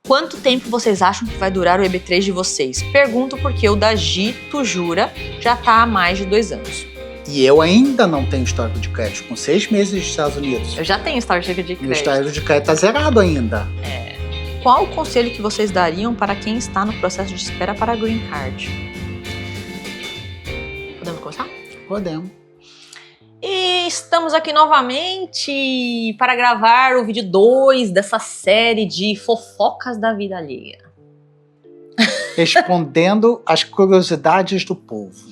Quanto tempo vocês acham que vai durar o EB3 de vocês? Pergunto porque o da Gi, tu jura, já tá há mais de 2 anos. E eu ainda não tenho histórico de crédito, com 6 meses dos Estados Unidos. Eu já tenho histórico de Meu crédito. histórico de crédito tá zerado ainda. Qual o conselho que vocês dariam para quem está no processo de espera para a Green Card? Podemos começar? Podemos. E estamos aqui novamente para gravar o vídeo 2 dessa série de fofocas da vida alheia. Respondendo as curiosidades do povo.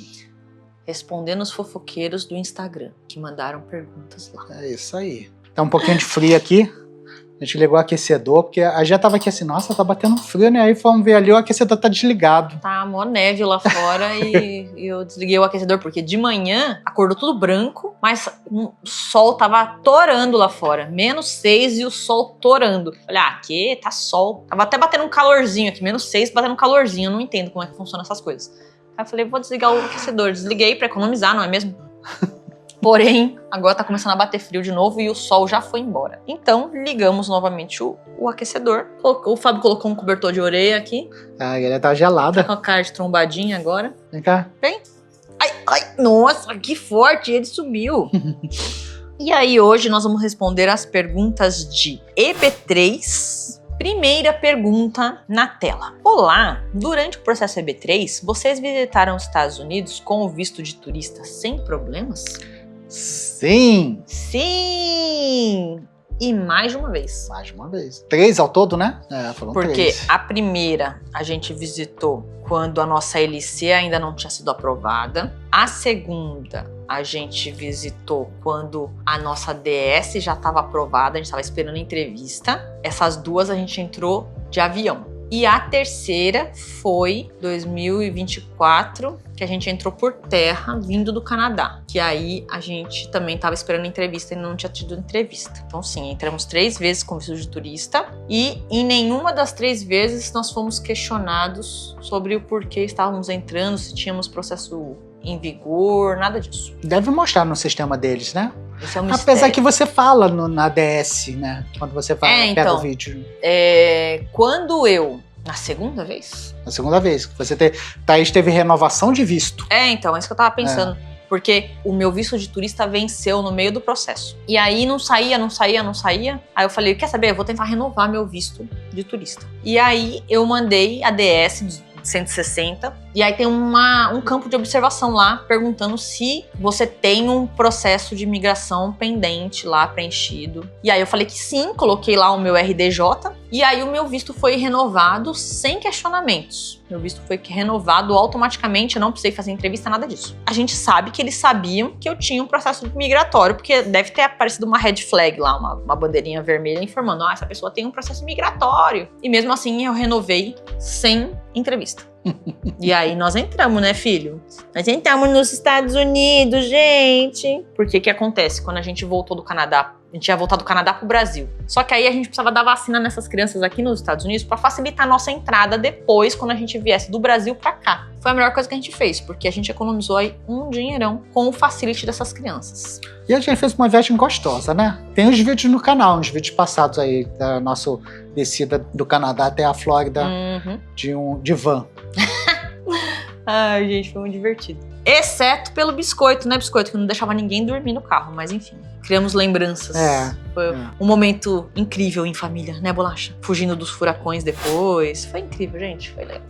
Respondendo os fofoqueiros do Instagram, que mandaram perguntas lá. É isso aí. Tá um pouquinho de frio aqui. A gente ligou o aquecedor, porque a já tava aqui assim, nossa, tá batendo frio, né? Aí fomos ver ali, o aquecedor tá desligado. Tá mó neve lá fora e eu desliguei o aquecedor, porque de manhã acordou tudo branco, mas o sol tava torando lá fora. -6 e o sol torando. Olha, aqui tá sol. Tava até batendo um calorzinho aqui, -6, batendo um calorzinho. Eu não entendo como é que funciona essas coisas. Aí eu falei, vou desligar o aquecedor. Desliguei pra economizar, não é mesmo? Porém, agora tá começando a bater frio de novo e o sol já foi embora. Então, ligamos novamente o aquecedor. O Fábio colocou um cobertor de orelha aqui. Ah, ele tá gelada. Tá com a cara de trombadinha agora. Vem cá. Vem. Ai, nossa, que forte, ele subiu. E aí, hoje nós vamos responder as perguntas de EB3. Primeira pergunta na tela. Olá, durante o processo EB3, vocês visitaram os Estados Unidos com o visto de turista sem problemas? Sim! Sim! E mais de uma vez. Mais de uma vez. 3 ao todo, né? Foram Porque 3. a primeira a gente visitou quando a nossa LC ainda não tinha sido aprovada. A segunda a gente visitou quando a nossa DS já estava aprovada, a gente estava esperando a entrevista. Essas duas a gente entrou de avião. E a terceira foi 2024, que a gente entrou por terra, vindo do Canadá. Que aí a gente também estava esperando entrevista e não tinha tido entrevista. Então sim, entramos 3 vezes com visto de turista. E em nenhuma das 3 vezes nós fomos questionados sobre o porquê estávamos entrando, se tínhamos processo em vigor, nada disso. Deve mostrar no sistema deles, né? Esse é um Apesar mistério. que você fala na DS, né? Quando você fala, pega então, o vídeo. Quando eu... Na segunda vez? Na segunda vez. Thaís teve renovação de visto. Então, é isso que eu tava pensando. Porque o meu visto de turista venceu no meio do processo. E aí não saía. Aí eu falei, quer saber? Eu vou tentar renovar meu visto de turista. E aí eu mandei a DS de 160. E aí tem um campo de observação lá, perguntando se você tem um processo de imigração pendente lá, preenchido. E aí eu falei que sim, coloquei lá o meu RDJ. E aí o meu visto foi renovado sem questionamentos. Meu visto foi renovado automaticamente, eu não precisei fazer entrevista, nada disso. A gente sabe que eles sabiam que eu tinha um processo migratório, porque deve ter aparecido uma red flag lá, uma bandeirinha vermelha informando, essa pessoa tem um processo migratório. E mesmo assim eu renovei sem entrevista. E aí nós entramos, né, filho? Nós entramos nos Estados Unidos, gente. Porque que acontece? Quando a gente voltou do Canadá, a gente ia voltar do Canadá pro Brasil. Só que aí a gente precisava dar vacina nessas crianças aqui nos Estados Unidos para facilitar a nossa entrada depois, quando a gente viesse do Brasil pra cá. Foi a melhor coisa que a gente fez, porque a gente economizou aí um dinheirão com o facility dessas crianças. E a gente fez uma viagem gostosa, né? Tem uns vídeos no canal, uns vídeos passados aí, da nossa descida do Canadá até a Flórida de van. Ai, gente, foi muito divertido. Exceto pelo biscoito, né, biscoito? Que não deixava ninguém dormir no carro, mas enfim. Criamos lembranças. Foi um momento incrível em família, né, Bolacha? Fugindo dos furacões depois. Foi incrível, gente. Foi legal.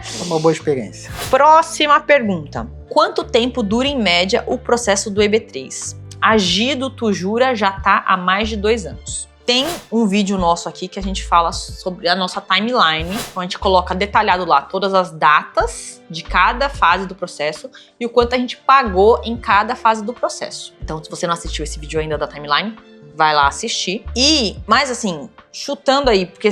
Foi uma boa experiência. Próxima pergunta. Quanto tempo dura, em média, o processo do EB3? A Gi do Tu Jura já tá há mais de 2 anos. Tem um vídeo nosso aqui que a gente fala sobre a nossa timeline. Então a gente coloca detalhado lá todas as datas de cada fase do processo e o quanto a gente pagou em cada fase do processo. Então, se você não assistiu esse vídeo ainda da timeline, vai lá assistir. Mas assim, chutando aí, porque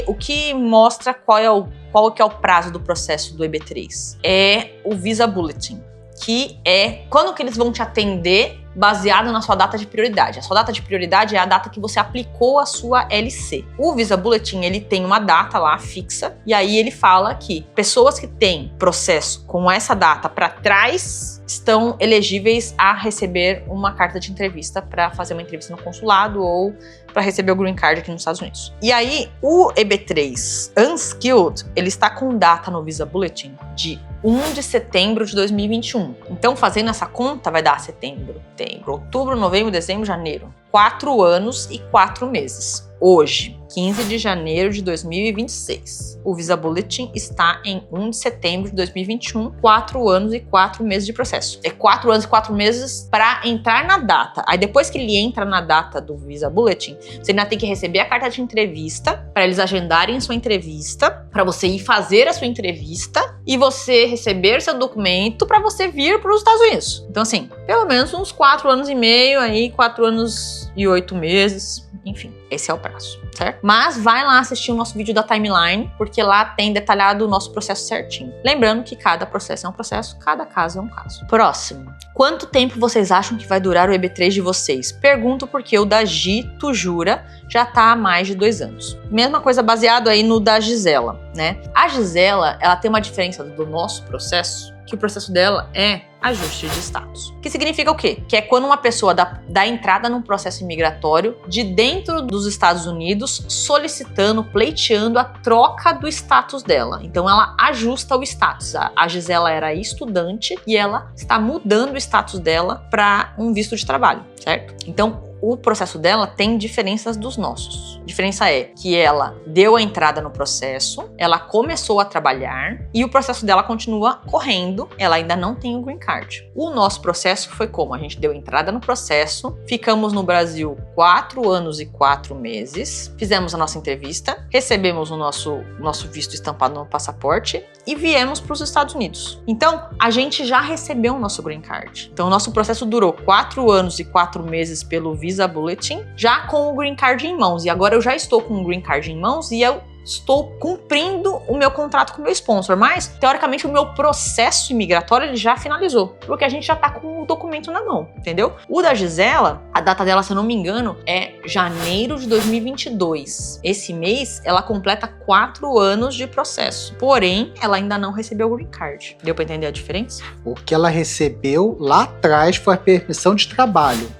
o que mostra qual que é o prazo do processo do EB3 é o Visa Bulletin, que é quando que eles vão te atender baseado na sua data de prioridade. A sua data de prioridade é a data que você aplicou a sua LC. O Visa Bulletin, ele tem uma data lá fixa, e aí ele fala que pessoas que têm processo com essa data para trás estão elegíveis a receber uma carta de entrevista para fazer uma entrevista no consulado ou para receber o Green Card aqui nos Estados Unidos. E aí, o EB3 Unskilled, ele está com data no Visa Bulletin de 1 de setembro de 2021. Então, fazendo essa conta, vai dar setembro, outubro, novembro, dezembro, janeiro. 4 anos e 4 meses. Hoje, 15 de janeiro de 2026. O Visa Bulletin está em 1 de setembro de 2021, 4 anos e 4 meses de processo. É 4 anos e 4 meses para entrar na data. Aí depois que ele entra na data do Visa Bulletin, você ainda tem que receber a carta de entrevista, para eles agendarem sua entrevista, para você ir fazer a sua entrevista e você receber seu documento para você vir para os Estados Unidos. Então assim, pelo menos uns 4 anos e meio aí, 4 anos e 8 meses, enfim, esse é o prazo, certo? Mas vai lá assistir o nosso vídeo da timeline, porque lá tem detalhado o nosso processo certinho. Lembrando que cada processo é um processo, cada caso é um caso. Próximo. Quanto tempo vocês acham que vai durar o EB3 de vocês? Pergunto porque o da Gi, tu jura, já tá há mais de 2 anos. Mesma coisa baseado aí no da Gisela, né? A Gisela, ela tem uma diferença do nosso processo, que o processo dela é ajuste de status. Que significa o quê? Que é quando uma pessoa dá entrada num processo imigratório de dentro dos Estados Unidos, solicitando, pleiteando a troca do status dela. Então ela ajusta o status. A Gisela era estudante e ela está mudando o status dela para um visto de trabalho, certo? Então o processo dela tem diferenças dos nossos. A diferença é que ela deu a entrada no processo, ela começou a trabalhar e o processo dela continua correndo, ela ainda não tem o Green Card. O nosso processo foi como? A gente deu entrada no processo, ficamos no Brasil 4 anos e 4 meses, fizemos a nossa entrevista, recebemos o nosso visto estampado no passaporte e viemos para os Estados Unidos. Então, a gente já recebeu o nosso Green Card. Então, o nosso processo durou 4 anos e 4 meses pelo Visa Bulletin, já com o Green Card em mãos. E agora eu já estou com o Green Card em mãos e eu estou cumprindo o meu contrato com o meu sponsor, mas, teoricamente, o meu processo imigratório ele já finalizou, porque a gente já tá com o documento na mão, entendeu? O da Gisela, a data dela, se eu não me engano, é janeiro de 2022. Esse mês, ela completa 4 anos de processo, porém, ela ainda não recebeu o Green Card. Deu pra entender a diferença? O que ela recebeu lá atrás foi a permissão de trabalho.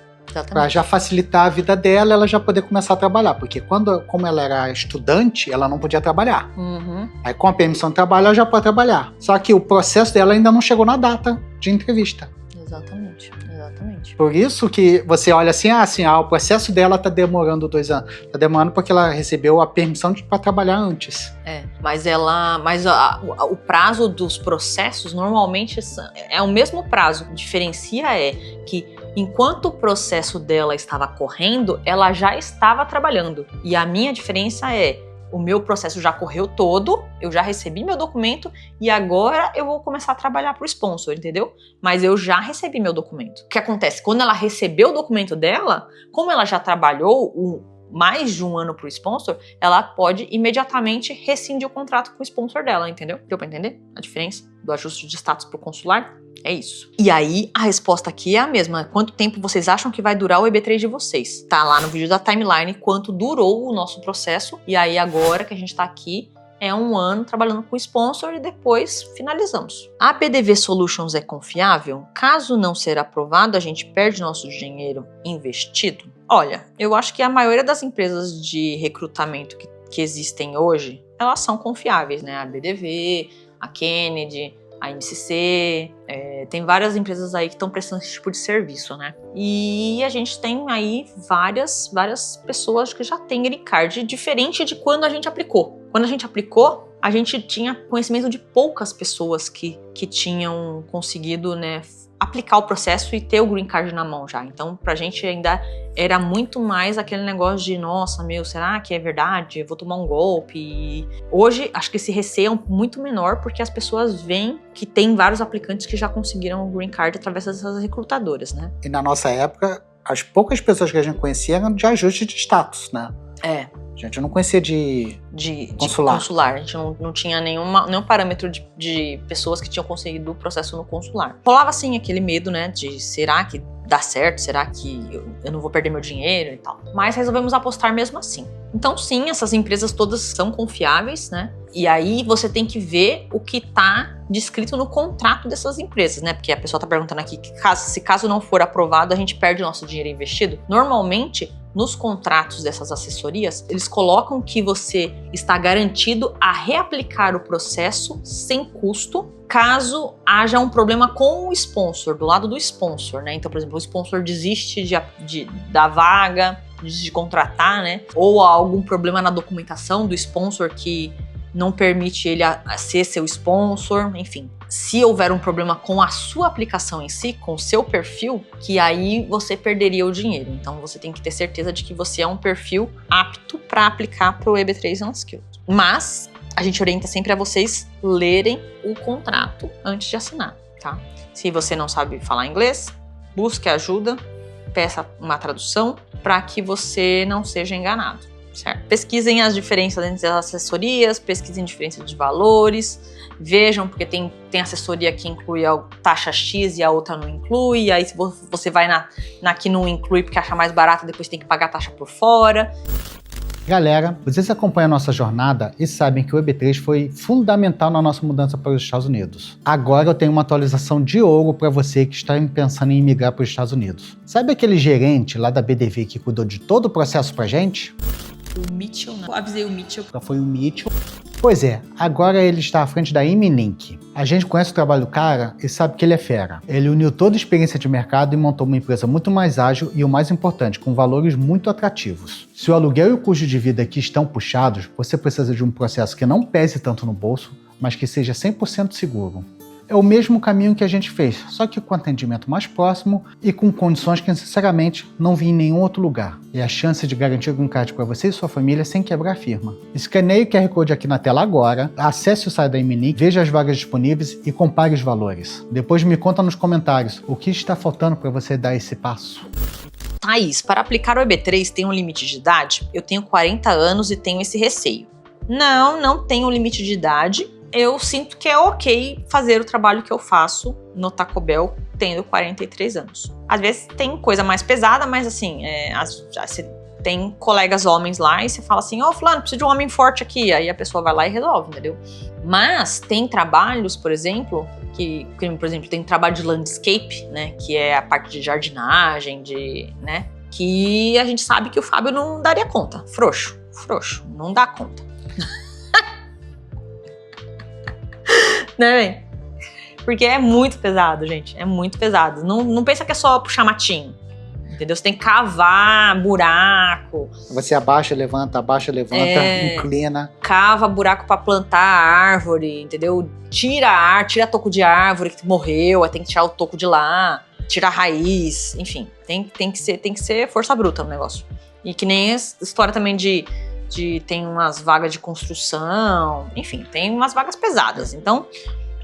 Para já facilitar a vida dela, ela já poder começar a trabalhar. Porque como ela era estudante, ela não podia trabalhar. Uhum. Aí com a permissão de trabalho, ela já pode trabalhar. Só que o processo dela ainda não chegou na data de entrevista. Exatamente. Por isso que você olha assim, o processo dela tá demorando 2 anos. Tá demorando porque ela recebeu a permissão para trabalhar antes. Mas o prazo dos processos normalmente é o mesmo prazo. A diferença é que enquanto o processo dela estava correndo, ela já estava trabalhando. E a minha diferença é, o meu processo já correu todo, eu já recebi meu documento e agora eu vou começar a trabalhar para o sponsor, entendeu? Mas eu já recebi meu documento. O que acontece? Quando ela recebeu o documento dela, como ela já trabalhou mais de 1 ano para o sponsor, ela pode imediatamente rescindir o contrato com o sponsor dela, entendeu? Deu para entender a diferença do ajuste de status para o consular? É isso. E aí, a resposta aqui é a mesma. Quanto tempo vocês acham que vai durar o EB3 de vocês? Tá lá no vídeo da timeline quanto durou o nosso processo. E aí, agora que a gente tá aqui, é 1 ano trabalhando com o sponsor e depois finalizamos. A PDV Solutions é confiável? Caso não ser aprovado, a gente perde nosso dinheiro investido? Olha, eu acho que a maioria das empresas de recrutamento que existem hoje, elas são confiáveis, né? A BDV, a Kennedy, a MCC, tem várias empresas aí que estão prestando esse tipo de serviço, né? E a gente tem aí várias pessoas que já têm Green Card, diferente de quando a gente aplicou. Quando a gente aplicou, a gente tinha conhecimento de poucas pessoas que tinham conseguido, né, aplicar o processo e ter o Green Card na mão já. Então, pra gente ainda era muito mais aquele negócio de, nossa, será que é verdade? Eu vou tomar um golpe? E hoje, acho que esse receio é muito menor, porque as pessoas veem que tem vários aplicantes que já conseguiram o Green Card através dessas recrutadoras, né? E na nossa época, as poucas pessoas que a gente conhecia eram de ajuste de status, né? A gente não conhecia de consular. A gente não tinha nenhum parâmetro de pessoas que tinham conseguido o processo no consular. Rolava, assim, aquele medo, né, de será que dá certo? Será que eu não vou perder meu dinheiro e tal? Mas resolvemos apostar mesmo assim. Então, sim, essas empresas todas são confiáveis, né? E aí você tem que ver o que está descrito no contrato dessas empresas, né? Porque a pessoa está perguntando aqui que se caso não for aprovado, a gente perde o nosso dinheiro investido. Normalmente, nos contratos dessas assessorias, eles colocam que você está garantido a reaplicar o processo sem custo, caso haja um problema com o sponsor, do lado do sponsor, né? Então, por exemplo, o sponsor desiste da vaga, desiste de contratar, né? Ou há algum problema na documentação do sponsor que não permite ele ser seu sponsor, enfim. Se houver um problema com a sua aplicação em si, com o seu perfil, que aí você perderia o dinheiro. Então você tem que ter certeza de que você é um perfil apto para aplicar para o EB3 Unskilled. Mas a gente orienta sempre a vocês lerem o contrato antes de assinar, tá? Se você não sabe falar inglês, busque ajuda, peça uma tradução para que você não seja enganado. Certo. Pesquisem as diferenças entre as assessorias, pesquisem diferenças de valores, vejam, porque tem assessoria que inclui a taxa X e a outra não inclui, aí se você vai na que não inclui porque acha mais barata, depois tem que pagar a taxa por fora. Galera, vocês acompanham a nossa jornada e sabem que o EB3 foi fundamental na nossa mudança para os Estados Unidos. Agora eu tenho uma atualização de ouro para você que está pensando em migrar para os Estados Unidos. Sabe aquele gerente lá da BDV que cuidou de todo o processo pra gente? O Mitchell, não. Eu avisei o Mitchell. Foi o Mitchell. Pois é, agora ele está à frente da Imlink. A gente conhece o trabalho do cara e sabe que ele é fera. Ele uniu toda a experiência de mercado e montou uma empresa muito mais ágil e, o mais importante, com valores muito atrativos. Se o aluguel e o custo de vida aqui estão puxados, você precisa de um processo que não pese tanto no bolso, mas que seja 100% seguro. É o mesmo caminho que a gente fez, só que com atendimento mais próximo e com condições que, sinceramente, não vi em nenhum outro lugar. E a chance de garantir o green card para você e sua família sem quebrar a firma. Escaneie o QR Code aqui na tela agora, acesse o site da Imlink, veja as vagas disponíveis e compare os valores. Depois me conta nos comentários o que está faltando para você dar esse passo. Thaís, para aplicar o EB3 tem um limite de idade? Eu tenho 40 anos e tenho esse receio. Não tem um limite de idade. Eu sinto que é ok fazer o trabalho que eu faço no Taco Bell tendo 43 anos. Às vezes tem coisa mais pesada, mas assim, você tem colegas homens lá e você fala assim, fulano, preciso de um homem forte aqui. Aí a pessoa vai lá e resolve, entendeu? Mas tem trabalhos, por exemplo, tem trabalho de landscape, né? Que é a parte de jardinagem, né? Que a gente sabe que o Fábio não daria conta. Frouxo, não dá conta. Né? Porque é muito pesado, gente. É muito pesado. Não pensa que é só puxar matinho. Entendeu? Você tem que cavar buraco. Você abaixa, levanta, inclina. Cava buraco pra plantar a árvore, entendeu? Tira toco de árvore que morreu, aí tem que tirar o toco de lá, tira a raiz, enfim. Tem que ser força bruta no negócio. E que nem história também tem umas vagas de construção, enfim, tem umas vagas pesadas. Então,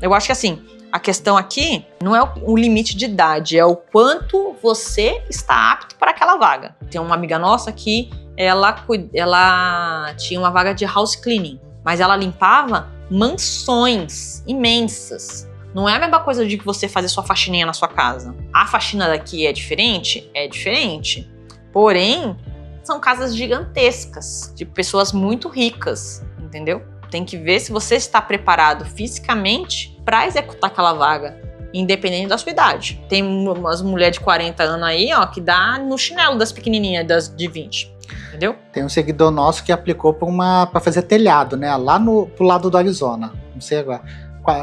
eu acho que assim, a questão aqui não é o limite de idade, é o quanto você está apto para aquela vaga. Tem uma amiga nossa que ela tinha uma vaga de house cleaning, mas ela limpava mansões imensas. Não é a mesma coisa de que você fazer sua faxininha na sua casa. A faxina daqui é diferente? É diferente. Porém, são casas gigantescas, de pessoas muito ricas, entendeu? Tem que ver se você está preparado fisicamente para executar aquela vaga, independente da sua idade. Tem umas mulheres de 40 anos aí, que dá no chinelo das pequenininhas, das de 20, entendeu? Tem um seguidor nosso que aplicou para fazer telhado, né? Lá pro lado do Arizona, não sei agora,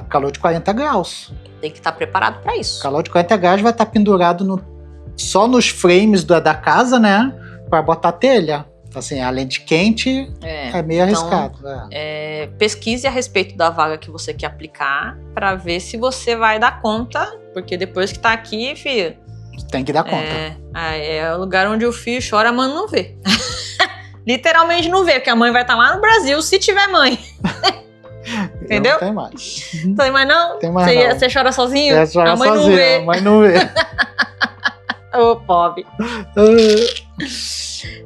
calor de 40 graus. Tem que estar preparado para isso. Calor de 40 graus vai estar pendurado só nos frames da casa, né? Para botar telha. Assim, além de quente, é meio arriscado. Pesquise a respeito da vaga que você quer aplicar para ver se você vai dar conta, porque depois que tá aqui, filho... Tem que dar conta. É o lugar onde o filho chora, a mãe não vê. Literalmente não vê, porque a mãe vai estar lá no Brasil, se tiver mãe. Entendeu? Não tem mais. Tem mais não? Tem mais não. Você chora sozinho? A mãe não vê. A mãe não vê. Ô, pobre.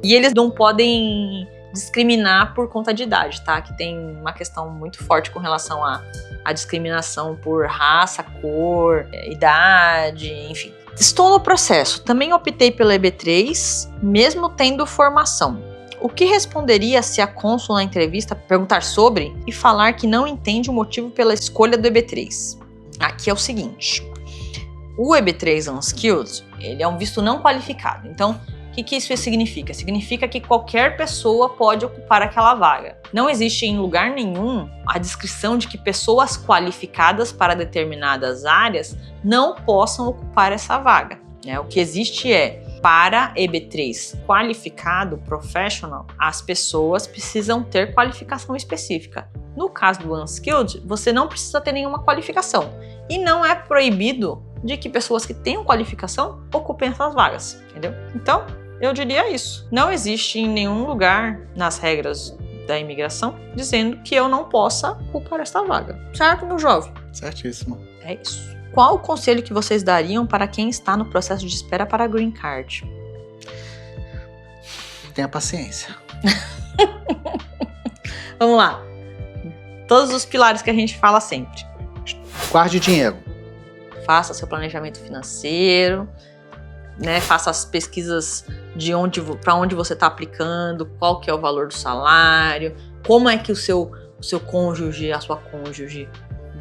E eles não podem discriminar por conta de idade, tá? Que tem uma questão muito forte com relação à discriminação por raça, cor, idade, enfim. Estou no processo. Também optei pelo EB3, mesmo tendo formação. O que responderia se a cônsul na entrevista perguntar sobre e falar que não entende o motivo pela escolha do EB3? Aqui é o seguinte, o EB3 Unskilled, ele é um visto não qualificado. Então, o que isso significa? Significa que qualquer pessoa pode ocupar aquela vaga. Não existe em lugar nenhum a descrição de que pessoas qualificadas para determinadas áreas não possam ocupar essa vaga. O que existe é, para EB3 qualificado, professional, as pessoas precisam ter qualificação específica. No caso do Unskilled, você não precisa ter nenhuma qualificação. E não é proibido de que pessoas que tenham qualificação ocupem essas vagas, entendeu? Então, eu diria isso. Não existe em nenhum lugar nas regras da imigração dizendo que eu não possa ocupar essa vaga. Certo, meu jovem? Certíssimo. É isso. Qual o conselho que vocês dariam para quem está no processo de espera para a Green Card? Tenha paciência. Vamos lá. Todos os pilares que a gente fala sempre. Guarde dinheiro. Faça seu planejamento financeiro, né? Faça as pesquisas de para onde você está aplicando, qual que é o valor do salário, como é que o seu cônjuge, a sua cônjuge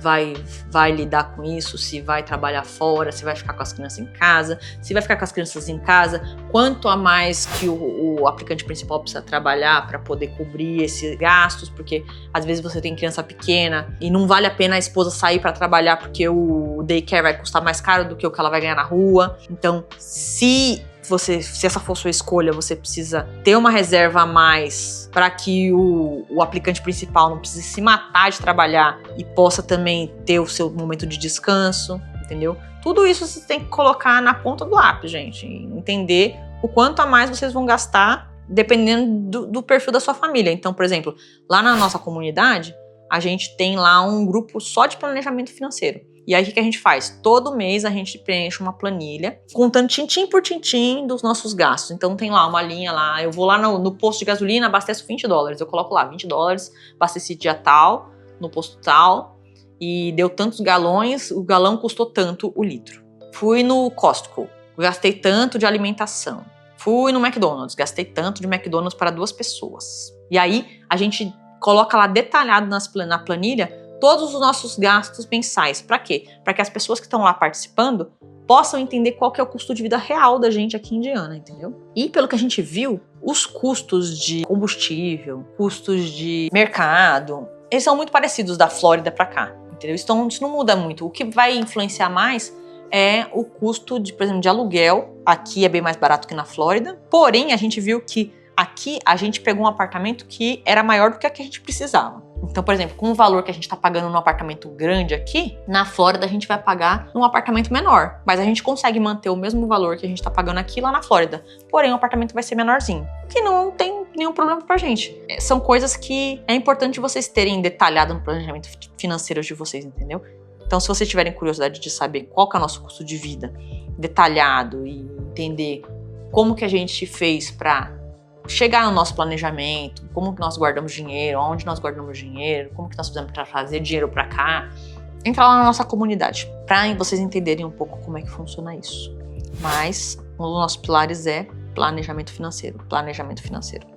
vai lidar com isso, se vai trabalhar fora, se vai ficar com as crianças em casa, se vai ficar com as crianças em casa, quanto a mais que o aplicante principal precisa trabalhar para poder cobrir esses gastos, porque às vezes você tem criança pequena e não vale a pena a esposa sair para trabalhar porque o daycare vai custar mais caro do que o que ela vai ganhar na rua. Então, se essa for sua escolha, você precisa ter uma reserva a mais para que o aplicante principal não precise se matar de trabalhar e possa também ter o seu momento de descanso, entendeu? Tudo isso você tem que colocar na ponta do lápis, gente. Entender o quanto a mais vocês vão gastar dependendo do perfil da sua família. Então, por exemplo, lá na nossa comunidade, a gente tem lá um grupo só de planejamento financeiro. E aí, o que a gente faz? Todo mês a gente preenche uma planilha, contando tintim por tintim dos nossos gastos. Então, tem lá uma linha lá, eu vou lá no posto de gasolina, abasteço $20. Eu coloco lá, $20, abasteci dia tal, no posto tal, e deu tantos galões, o galão custou tanto o litro. Fui no Costco, gastei tanto de alimentação. Fui no McDonald's, gastei tanto de McDonald's para 2 pessoas. E aí, a gente coloca lá detalhado na planilha todos os nossos gastos mensais. Para quê? Para que as pessoas que estão lá participando possam entender qual que é o custo de vida real da gente aqui em Indiana, entendeu? E pelo que a gente viu, os custos de combustível, custos de mercado, eles são muito parecidos da Flórida para cá, entendeu? Então isso não muda muito. O que vai influenciar mais é o custo, por exemplo, de aluguel. Aqui é bem mais barato que na Flórida. Porém, a gente viu que aqui a gente pegou um apartamento que era maior do que a que a gente precisava. Então, por exemplo, com o valor que a gente está pagando num apartamento grande aqui, na Flórida a gente vai pagar num apartamento menor. Mas a gente consegue manter o mesmo valor que a gente está pagando aqui lá na Flórida. Porém, o apartamento vai ser menorzinho. Que não tem nenhum problema pra gente. São coisas que é importante vocês terem detalhado no planejamento financeiro de vocês, entendeu? Então, se vocês tiverem curiosidade de saber qual que é o nosso custo de vida detalhado e entender como que a gente fez para chegar no nosso planejamento, como que nós guardamos dinheiro, onde nós guardamos dinheiro, como que nós fizemos para trazer dinheiro para cá, entra lá na nossa comunidade, para vocês entenderem um pouco como é que funciona isso. Mas um dos nossos pilares é planejamento financeiro,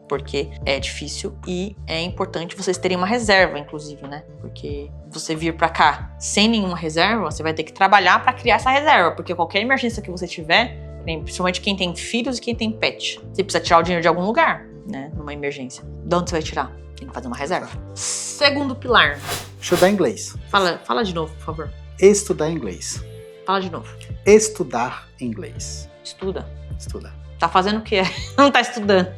porque é difícil e é importante vocês terem uma reserva, inclusive, né? Porque você vir para cá sem nenhuma reserva, você vai ter que trabalhar para criar essa reserva, porque qualquer emergência que você tiver, principalmente quem tem filhos e quem tem pet, você precisa tirar o dinheiro de algum lugar, né? Numa emergência. De onde você vai tirar? Tem que fazer uma reserva. Segundo pilar. Estudar inglês. Fala de novo, por favor. Estudar inglês. Fala de novo. Estudar inglês. Estuda. Estuda. Tá fazendo o quê? Não tá estudando.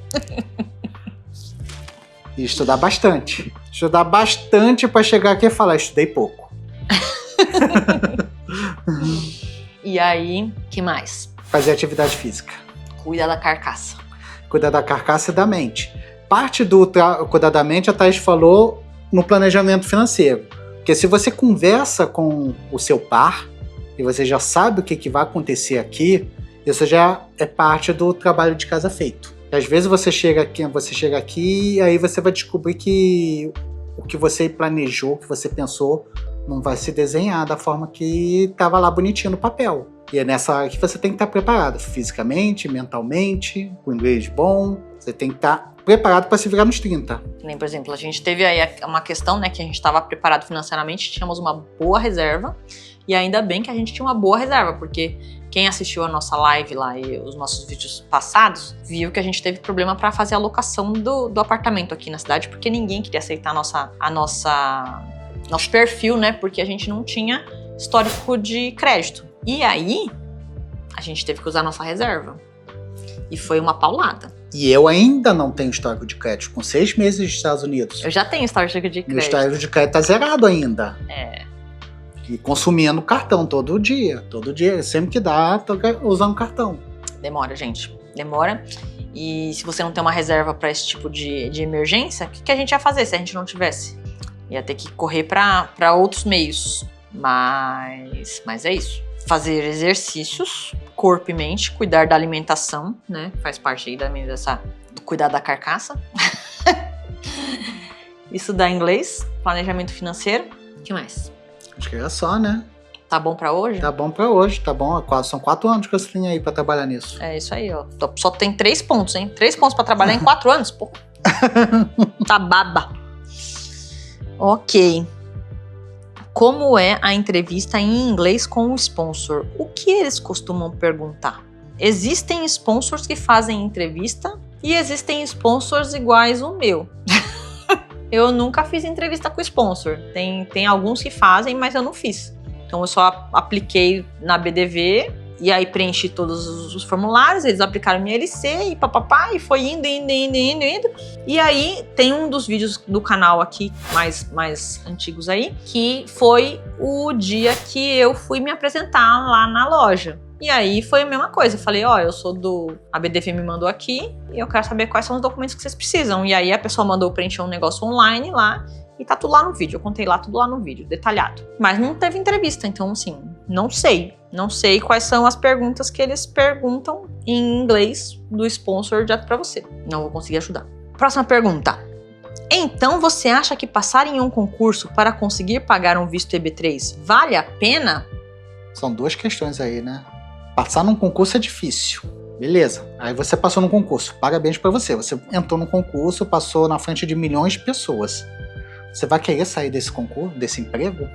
E estudar bastante. Estudar bastante para chegar aqui e falar, estudei pouco. E aí, que mais? Fazer atividade física. Cuida da carcaça. Cuidar da carcaça e da mente. Parte do cuidar da mente, a Thaís falou no planejamento financeiro. Porque se você conversa com o seu par e você já sabe o que vai acontecer aqui, isso já é parte do trabalho de casa feito. E às vezes você chega aqui e aí você vai descobrir que o que você planejou, o que você pensou, não vai se desenhar da forma que estava lá bonitinho no papel. E é nessa hora que você tem que estar preparado, fisicamente, mentalmente, com inglês bom. Você tem que estar preparado para se virar nos 30. Nem, por exemplo, a gente teve aí uma questão, né, que a gente estava preparado financeiramente, tínhamos uma boa reserva, e ainda bem que a gente tinha uma boa reserva, porque quem assistiu a nossa live lá e os nossos vídeos passados, viu que a gente teve problema para fazer a locação do apartamento aqui na cidade, porque ninguém queria aceitar nosso perfil, né, porque a gente não tinha histórico de crédito. E aí, a gente teve que usar a nossa reserva. E foi uma paulada. E eu ainda não tenho histórico de crédito, com 6 meses nos Estados Unidos. Eu já tenho histórico de crédito. Meu histórico de crédito tá zerado ainda. É. E consumindo cartão todo dia, sempre que dá, tô usando cartão. Demora, gente, demora. E se você não tem uma reserva para esse tipo de emergência, o que a gente ia fazer se a gente não tivesse? Ia ter que correr para outros meios. Mas é isso. Fazer exercícios, corpo e mente, cuidar da alimentação, né? Faz parte aí do cuidar da carcaça. Estudar inglês, planejamento financeiro. O que mais? Acho que era só, né? Tá bom pra hoje? Tá bom pra hoje, tá bom. São 4 anos que você tem aí pra trabalhar nisso. É isso aí, ó. Só tem 3 pontos, hein? 3 pontos pra trabalhar em 4 anos, pô. Tá baba. Ok. Como é a entrevista em inglês com o sponsor? O que eles costumam perguntar? Existem sponsors que fazem entrevista e existem sponsors iguais o meu. Eu nunca fiz entrevista com sponsor. Tem alguns que fazem, mas eu não fiz. Então eu só apliquei na BDV e aí preenchi todos os formulários, eles aplicaram minha LC e papapá, e foi indo. E aí tem um dos vídeos do canal aqui, mais antigos aí, que foi o dia que eu fui me apresentar lá na loja. E aí foi a mesma coisa, eu falei, eu sou a BDV me mandou aqui e eu quero saber quais são os documentos que vocês precisam. E aí a pessoa mandou preencher um negócio online lá e tá tudo lá no vídeo, eu contei lá tudo lá no vídeo, detalhado. Mas não teve entrevista, então assim, não sei quais são as perguntas que eles perguntam em inglês do sponsor direto pra você. Não vou conseguir ajudar. Próxima pergunta. Então você acha que passar em um concurso para conseguir pagar um visto EB3 vale a pena? São 2 questões aí, né? Passar num concurso é difícil. Beleza. Aí você passou no concurso. Parabéns pra você. Você entrou no concurso, passou na frente de milhões de pessoas. Você vai querer sair desse concurso, desse emprego?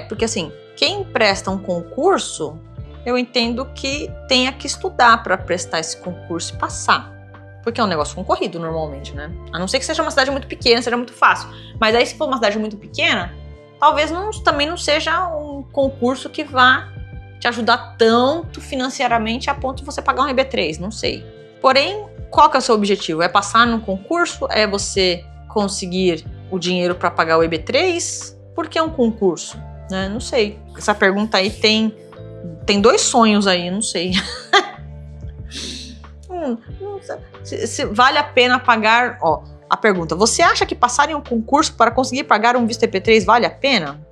Porque assim, quem presta um concurso, eu entendo que tenha que estudar para prestar esse concurso e passar. Porque é um negócio concorrido normalmente, né? A não ser que seja uma cidade muito pequena, seja muito fácil. Mas aí se for uma cidade muito pequena, talvez também não seja um concurso que vá te ajudar tanto financeiramente a ponto de você pagar um EB3, não sei. Porém, qual que é o seu objetivo? É passar num concurso? É você conseguir o dinheiro para pagar o EB3? Por que um concurso? Né? Não sei. Essa pergunta aí tem 2 sonhos aí, não sei. Se vale a pena pagar... a pergunta, você acha que passar em um concurso para conseguir pagar um visto EB3 vale a pena?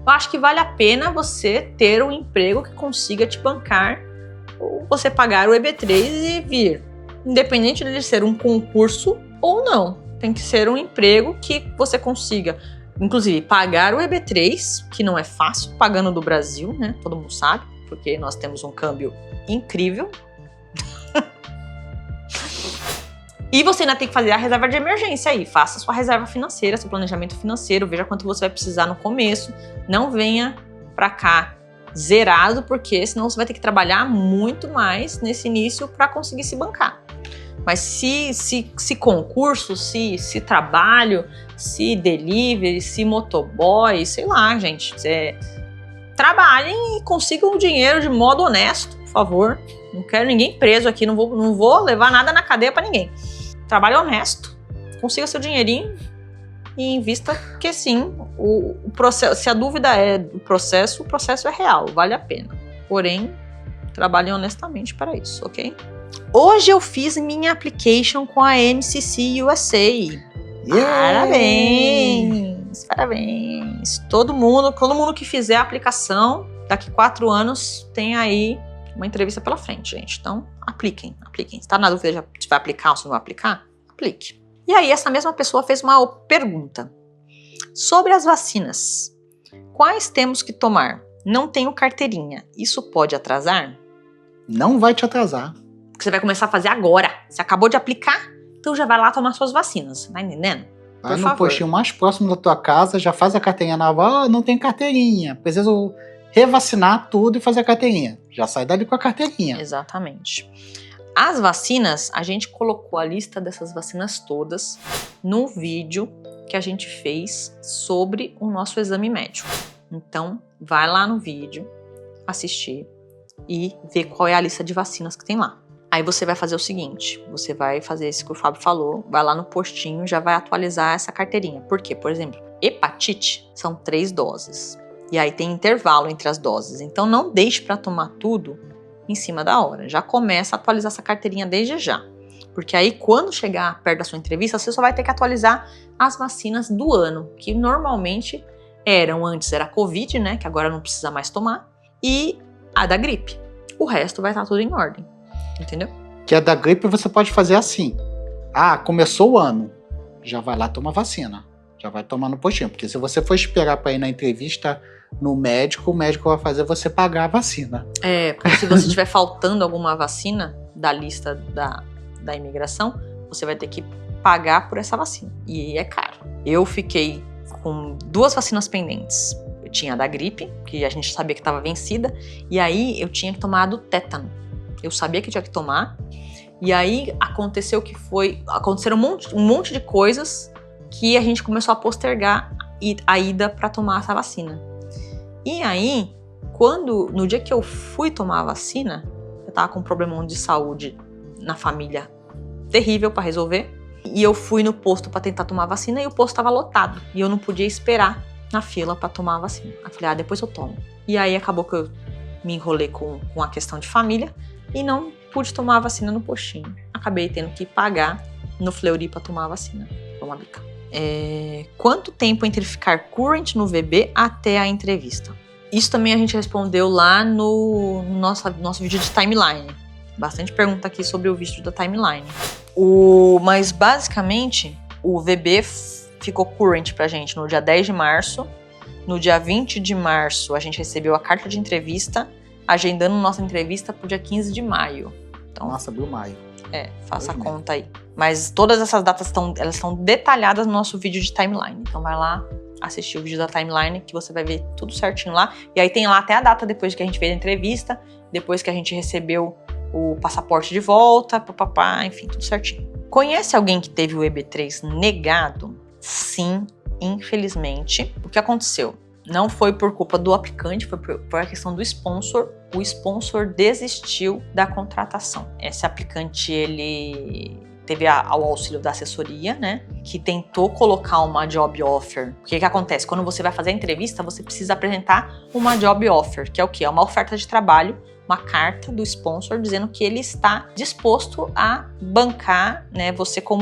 Eu acho que vale a pena você ter um emprego que consiga te bancar ou você pagar o EB3 e vir. Independente de ser um concurso ou não. Tem que ser um emprego que você consiga, inclusive, pagar o EB3, que não é fácil, pagando do Brasil, né? Todo mundo sabe, porque nós temos um câmbio incrível. E você ainda tem que fazer a reserva de emergência aí. Faça sua reserva financeira, seu planejamento financeiro, veja quanto você vai precisar no começo. Não venha pra cá zerado, porque senão você vai ter que trabalhar muito mais nesse início para conseguir se bancar. Mas se concurso, se trabalho, se delivery, se motoboy, sei lá, gente. Trabalhem e consigam o dinheiro de modo honesto, por favor. Não quero ninguém preso aqui, não vou levar nada na cadeia para ninguém. Trabalho honesto, consiga seu dinheirinho e invista, que sim, o processo, se a dúvida é do processo, o processo é real, vale a pena. Porém, trabalhe honestamente para isso, ok? Hoje eu fiz minha application com a MCC USA. Yeah! Parabéns! Todo mundo que fizer a aplicação, daqui 4 anos, tem aí uma entrevista pela frente, gente. Então, apliquem. Se tá na dúvida se vai aplicar ou se não vai aplicar, aplique. E aí, essa mesma pessoa fez uma pergunta. Sobre as vacinas, quais temos que tomar? Não tenho carteirinha. Isso pode atrasar? Não vai te atrasar. Você vai começar a fazer agora. Você acabou de aplicar, Então já vai lá tomar suas vacinas, tá entendendo? Vai no postinho mais próximo da tua casa, já faz a carteirinha nova. Não tem carteirinha, preciso revacinar tudo e fazer a carteirinha. Já sai dali com a carteirinha. Exatamente. As vacinas, a gente colocou a lista dessas vacinas todas no vídeo que a gente fez sobre o nosso exame médico. Então, vai lá no vídeo, assistir e ver qual é a lista de vacinas que tem lá. Aí você vai fazer o seguinte, você vai fazer isso que o Fábio falou, vai lá no postinho, já vai atualizar essa carteirinha. Por quê? Por exemplo, hepatite são 3 doses. E aí tem intervalo entre as doses. Então não deixe para tomar tudo em cima da hora. Já começa a atualizar essa carteirinha desde já. Porque aí quando chegar perto da sua entrevista, você só vai ter que atualizar as vacinas do ano, que normalmente antes era a Covid, né, que agora não precisa mais tomar, e a da gripe. O resto vai estar tudo em ordem. Entendeu? Que a da gripe você pode fazer assim. Começou o ano. Já vai lá tomar vacina. Já vai tomar no postinho. Porque se você for esperar para ir na entrevista no médico, o médico vai fazer você pagar a vacina. Porque se você estiver faltando alguma vacina da lista da imigração, você vai ter que pagar por essa vacina. E é caro. Eu fiquei com 2 vacinas pendentes. Eu tinha a da gripe, que a gente sabia que estava vencida. E aí eu tinha que tomar a do tétano. Eu sabia que tinha que tomar, e aí aconteceram um monte de coisas que a gente começou a postergar a ida para tomar essa vacina. E aí, no dia que eu fui tomar a vacina, eu tava com um problemão de saúde na família terrível para resolver, e eu fui no posto para tentar tomar a vacina e o posto estava lotado, e eu não podia esperar na fila para tomar a vacina. Eu falei, depois eu tomo. E aí acabou que eu me enrolei com a questão de família, e não pude tomar a vacina no postinho. Acabei tendo que pagar no Fleury para tomar a vacina. Toma bica. Quanto tempo entre ficar current no VB até a entrevista? Isso também a gente respondeu lá no nosso vídeo de timeline. Bastante pergunta aqui sobre o vídeo da timeline. Mas basicamente, o VB ficou current pra gente no dia 10 de março. No dia 20 de março, a gente recebeu a carta de entrevista, agendando nossa entrevista pro dia 15 de maio. Então, nossa, abriu maio. Faça a conta aí. Mas todas essas datas estão detalhadas no nosso vídeo de timeline. Então vai lá assistir o vídeo da timeline que você vai ver tudo certinho lá. E aí tem lá até a data depois que a gente fez a entrevista, depois que a gente recebeu o passaporte de volta, papapá, enfim, tudo certinho. Conhece alguém que teve o EB3 negado? Sim, infelizmente. O que aconteceu? Não foi por culpa do aplicante, foi por a questão do sponsor. O sponsor desistiu da contratação. Esse aplicante, ele teve o auxílio da assessoria, né? Que tentou colocar uma job offer. O que acontece? Quando você vai fazer a entrevista, você precisa apresentar uma job offer, que é o quê? É uma oferta de trabalho, uma carta do sponsor dizendo que ele está disposto a bancar, né, você com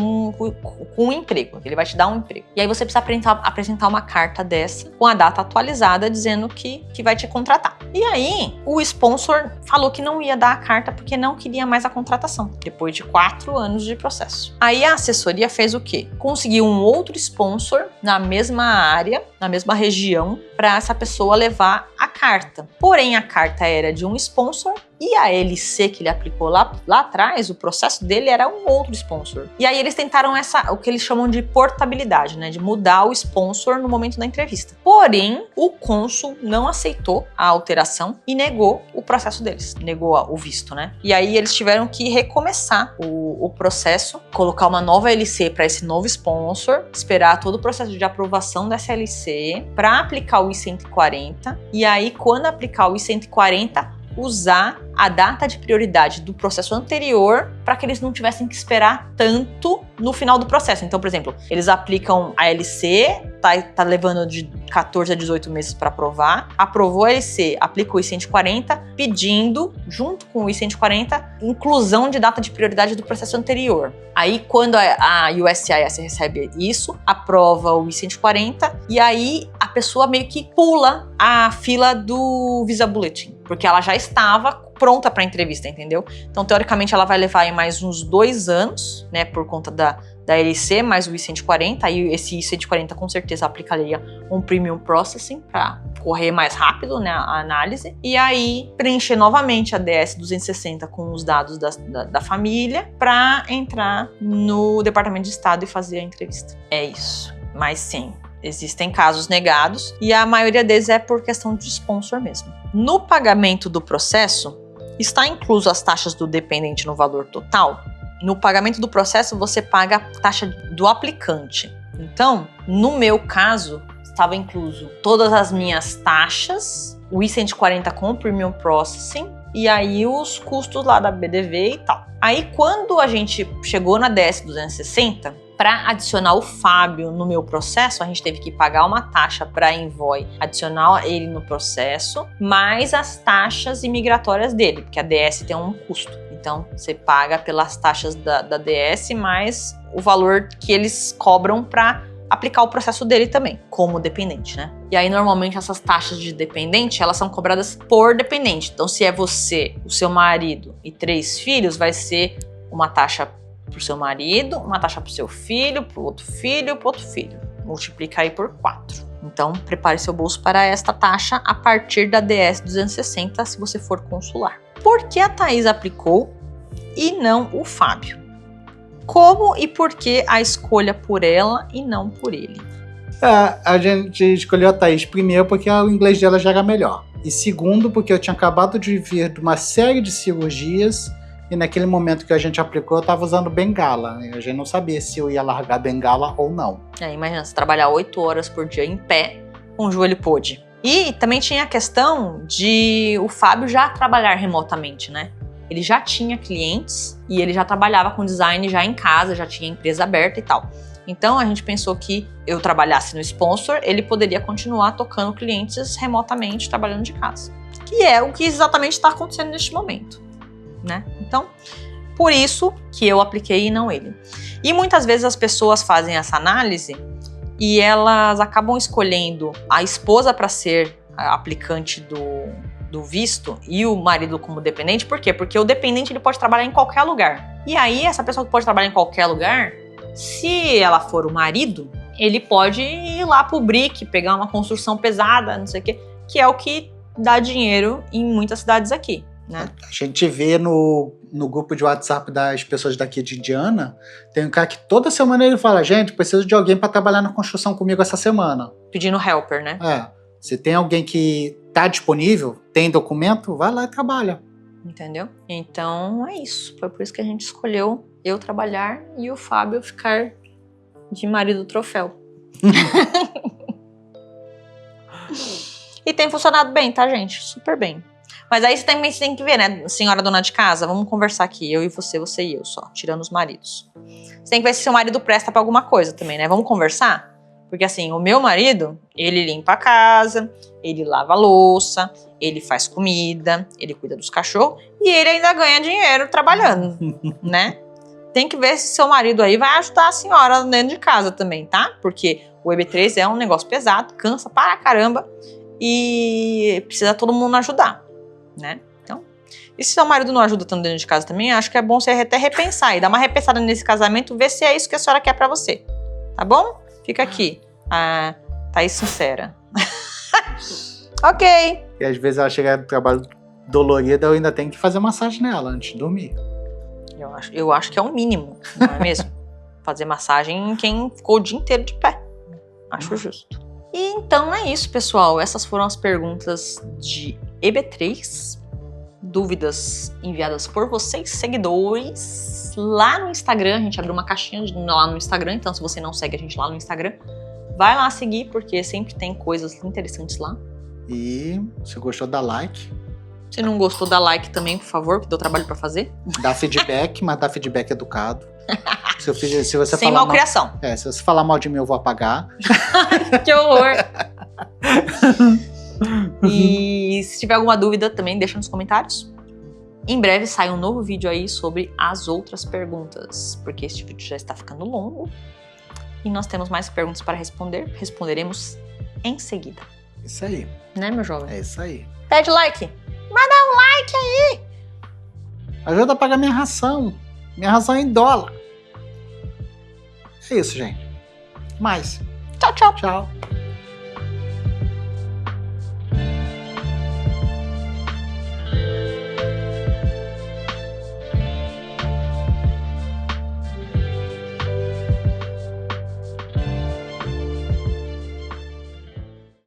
um emprego. Ele vai te dar um emprego. E aí você precisa apresentar uma carta dessa com a data atualizada dizendo que vai te contratar. E aí o sponsor falou que não ia dar a carta porque não queria mais a contratação, depois de 4 anos de processo. Aí a assessoria fez o quê? Conseguiu um outro sponsor na mesma área, na mesma região, para essa pessoa levar a carta. Porém, a carta era de um sponsor e a LC que ele aplicou lá atrás, o processo dele era um outro sponsor. E aí eles tentaram o que eles chamam de portabilidade, né? De mudar o sponsor no momento da entrevista. Porém, o cônsul não aceitou a alteração e negou o processo deles. Negou o visto, né? E aí eles tiveram que recomeçar o processo, colocar uma nova LC para esse novo sponsor, esperar todo o processo de aprovação dessa LC para aplicar o I-140. E aí, quando aplicar o I-140, usar a data de prioridade do processo anterior para que eles não tivessem que esperar tanto no final do processo. Então, por exemplo, eles aplicam a LC, tá levando de 14 a 18 meses para aprovar, aprovou a LC, aplica o I-140, pedindo, junto com o I-140, inclusão de data de prioridade do processo anterior. Aí, quando a USCIS recebe isso, aprova o I-140 e aí a pessoa meio que pula a fila do Visa Bulletin, porque ela já estava pronta para a entrevista, entendeu? Então, teoricamente, ela vai levar aí mais uns 2 anos, né, por conta da LC mais o I-140, aí esse I-140 com certeza aplicaria um Premium Processing para correr mais rápido, né, a análise, e aí preencher novamente a DS-260 com os dados da família para entrar no Departamento de Estado e fazer a entrevista. É isso, mas sim, existem casos negados e a maioria deles é por questão de sponsor mesmo. No pagamento do processo, está incluso as taxas do dependente no valor total? No pagamento do processo, você paga a taxa do aplicante. Então, no meu caso, estava incluso todas as minhas taxas, o I-140 com Premium Processing, e aí os custos lá da BDV e tal. Aí, quando a gente chegou na DS-260, para adicionar o Fábio no meu processo, a gente teve que pagar uma taxa para a Envoy adicionar ele no processo, mais as taxas imigratórias dele, porque a DS tem um custo. Então, você paga pelas taxas da DS, mais o valor que eles cobram para aplicar o processo dele também, como dependente, né? E aí, normalmente, essas taxas de dependente, elas são cobradas por dependente. Então, se é você, o seu marido e 3 filhos, vai ser uma taxa pro seu marido, uma taxa pro seu filho, pro outro filho, pro outro filho. Multiplica aí por 4. Então, prepare seu bolso para esta taxa a partir da DS-260, se você for consular. Por que a Thaís aplicou e não o Fábio? Como e por que a escolha por ela e não por ele? A gente escolheu a Thaís primeiro porque o inglês dela já era melhor. E segundo, porque eu tinha acabado de vir de uma série de cirurgias e naquele momento que a gente aplicou eu estava usando bengala. A gente não sabia se eu ia largar a bengala ou não. Imagina, você trabalhar 8 horas por dia em pé com o joelho podre. E também tinha a questão de o Fábio já trabalhar remotamente, né? Ele já tinha clientes e ele já trabalhava com design já em casa, já tinha empresa aberta e tal. Então a gente pensou que eu trabalhasse no sponsor, ele poderia continuar tocando clientes remotamente, trabalhando de casa. Que é o que exatamente está acontecendo neste momento, né? Então, por isso que eu apliquei e não ele. E muitas vezes as pessoas fazem essa análise e elas acabam escolhendo a esposa para ser a aplicante do visto e o marido como dependente. Por quê? Porque o dependente ele pode trabalhar em qualquer lugar. E aí, essa pessoa que pode trabalhar em qualquer lugar, se ela for o marido, ele pode ir lá pro BRIC, pegar uma construção pesada, não sei o quê, que é o que dá dinheiro em muitas cidades aqui, né? A gente vê no grupo de WhatsApp das pessoas daqui de Indiana, tem um cara que toda semana ele fala, gente, preciso de alguém para trabalhar na construção comigo essa semana. Pedindo helper, né? Se tem alguém que tá disponível, tem documento, vai lá e trabalha. Entendeu? Então é isso. Foi por isso que a gente escolheu eu trabalhar e o Fábio ficar de marido troféu. E tem funcionado bem, tá, gente? Super bem. Mas aí você tem que ver, né, senhora dona de casa? Vamos conversar aqui, eu e você e eu só, tirando os maridos. Você tem que ver se seu marido presta pra alguma coisa também, né? Vamos conversar? Porque assim, o meu marido, ele limpa a casa, ele lava a louça, ele faz comida, ele cuida dos cachorros e ele ainda ganha dinheiro trabalhando, né? Tem que ver se seu marido aí vai ajudar a senhora dentro de casa também, tá? Porque o EB3 é um negócio pesado, cansa para caramba e precisa todo mundo ajudar, né? Então, e se seu marido não ajuda tanto dentro de casa também, acho que é bom você até repensar e dar uma repensada nesse casamento, ver se é isso que a senhora quer pra você, tá bom? Fica aqui, a Thaís sincera. Ok. E às vezes ela chega do trabalho dolorida, eu ainda tenho que fazer massagem nela antes de dormir. Eu acho que é o mínimo, não é mesmo? Fazer massagem em quem ficou o dia inteiro de pé. Acho justo. E então é isso, pessoal. Essas foram as perguntas de EB3. Dúvidas enviadas por vocês, seguidores. Lá no Instagram, a gente abriu uma caixinha lá no Instagram. Então, se você não segue a gente lá no Instagram, vai lá seguir, porque sempre tem coisas interessantes lá. E se gostou, dá like. Se não gostou, dá like também, por favor, que deu trabalho pra fazer. Dá feedback, mas dá feedback educado. Se você sem malcriação. Se você falar mal de mim, eu vou apagar. Que horror! E se tiver alguma dúvida, também deixa nos comentários. Em breve sai um novo vídeo aí sobre as outras perguntas, porque este vídeo já está ficando longo. E nós temos mais perguntas para responder. Responderemos em seguida. Isso aí. Né, meu jovem? É isso aí. Pede like. Manda um like aí. Ajuda a pagar minha ração. Minha ração é em dólar. É isso, gente. Mais. Tchau, tchau. Tchau.